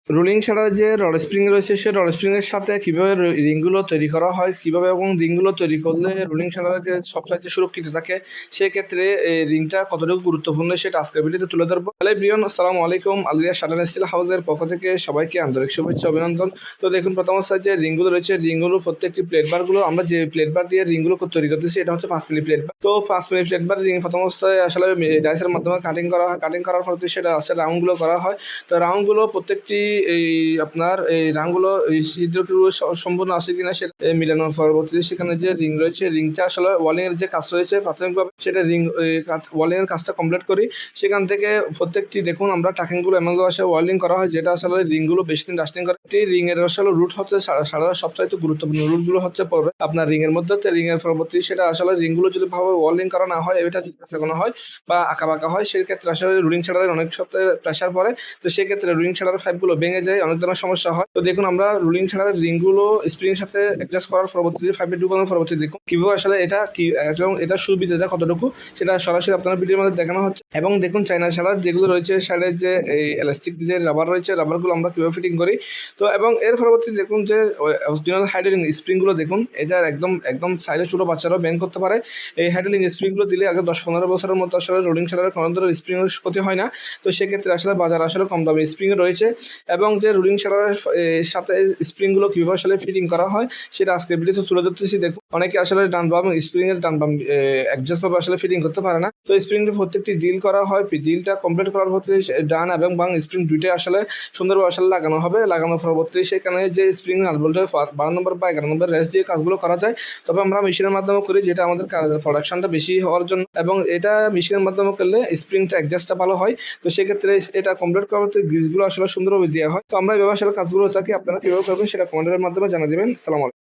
Rolling শাটারের যে rod spring রয়েছে সেই রড স্প্রিংয়ের সাথে কীভাবে রিংগুলো তৈরি করা হয়, কীভাবে এবং রিংগুলো তৈরি করলে রোলিং শাটারের যে সবচাইতে সুরক্ষিত থাকে, সেক্ষেত্রে এই রিংটা কতটুকু গুরুত্বপূর্ণ সেটা আজকের ভিডিওতে তুলে ধরবো। হ্যালো এভরিওয়ান, আসসালামু আলাইকুম। আলিয়া শাটার স্টিল হাউসের পক্ষ থেকে সবাইকে আন্তরিক শুভেচ্ছা অভিনন্দন। তো দেখুন, প্রথম অবস্থায় যে রিংগুলো রয়েছে, রিংগুলো প্রত্যেকটি প্লেট বারগুলো আমরা যে প্লেট বার দিয়ে রিংগুলো তৈরি করতেছি এটা হচ্ছে 5 মিলি প্লেট বার। তো 5 মিলি প্লেট বার রিং প্রথম অবস্থায় আসলে ডাইসের মাধ্যমে কাটিং করা হয়। কাটিং করার পর সেটা আছে রাউন্ডগুলো করা হয়। তো রাউন্ডগুলো প্রত্যেকটি আপনার এই রাউন্ডগুলো এই ছিদ্রটুকু সম্পূর্ণ আছে কিনা সেটা মিলানোর পরবর্তীতে সেখানে যে রিং রয়েছে, রিংটা আসলে ওয়ালিং এর যে কাজ রয়েছে প্রাথমিকভাবে সেটা রিং ওয়ালিং এর কাজটা কমপ্লিট করি। সেখান থেকে প্রত্যেকটি দেখুন আমরা টাকিংগুলো এমন ভাবে ওয়ালিং করা হয় যেটা আসলে রিংগুলো বেশি দিন লাস্টিং করে। রিং এর আসলে রুট হচ্ছে সারা সবচাইতে গুরুত্বপূর্ণ রুটগুলো হচ্ছে পড়বে আপনার রিং এর মধ্যে। রিং এর পরবর্তী সেটা আসলে রিংগুলো যদি ভাবে ওয়ালিং করা না হয়, এটা যদি কোনো হয় বা আঁকা বাঁকা হয়, সেই ক্ষেত্রে আসলে রুলিং শাটারের অনেক সপ্তাহে প্রেশার পড়ে। তো সেক্ষেত্রে রুলিং শাটারের পাইপগুলো ভেঙে যায়, অনেক ধরনের সমস্যা হয়। তো দেখুন আমরা রুলিং শাটারের রিংগুলো স্প্রিং এর সাথে অ্যাডজাস্ট করার পরবর্তীতে পাইপে ঢুকানোর পরবর্তীতে দেখুন কিভাবে আসলে এটা কি এবং এটা সুবিধাটা কতটুকু সেটা সরাসরি আপনার ভিডিওর মধ্যে দেখানো হচ্ছে। এবং দেখুন চায়না শাটার যেগুলো রয়েছে, শাটারের যে এই এলাস্টিক যে রাবার রয়েছে, রাবারগুলো আমরা কিভাবে ফিটিং করি। তো এবং এর পরবর্তীতে দেখুন যে অরিজিনাল হাইড্রোলিং স্প্রিংগুলো দেখুন, এটা একদম সাইডে ছোটো বাচ্চারাও ব্যান করতে পারে। এই হাইড্রোলিং স্প্রিংগুলো দিলে আগে 10-15 বছরের মতো আসলে রোলিং শাটারের কোনো ধরনের স্প্রিংয়ের ক্ষতি হয় না। তো সেক্ষেত্রে আসলে বাজার আসলে কম দামে স্প্রিংয়ে রয়েছে। এবং যে রোলিং শাটারের সাথে স্প্রিংগুলো কীভাবে আসলে ফিটিং করা হয় সেটা আজকে ভিডিওতে তুলে ধরতেছি। দেখুন অনেকে আসলে ডান বাম স্প্রিংয়ের ডান বাম অ্যাডজাস্টভাবে আসলে ফিটিং করতে পারে না। তো স্প্রিংটি প্রত্যেকটি ডিল করা হয়। ডিলটা কমপ্লিট করার পর ডান এবং বাম স্প্রিং দুইটাই আসলে সুন্দরভাবে আসলে লাগানো হবে। লাগানোর পরবর্তী সেখানে যে স্প্রিং নাটবল্টে 12 নম্বর বা 11 নম্বর রেস দিয়ে কাজগুলো করা যায়। তবে আমরা মেশিনের মাধ্যমে করি, যেটা আমাদের প্রোডাকশনটা বেশি হওয়ার জন্য, এবং এটা মেশিনের মাধ্যমে করলে স্প্রিংটা অ্যাডজাস্টটা ভালো হয়। তো সেক্ষেত্রে এটা কমপ্লিট করার পর গ্রিসগুলো আসলে সুন্দরভাবে দেওয়া হয়। তো আমরা এই ব্যবসার কাজগুলো থাকি, আপনারা কীভাবে করবেন সেটা কমেন্টের মাধ্যমে জানা দেবেন। আসসালামু আলাইকুম।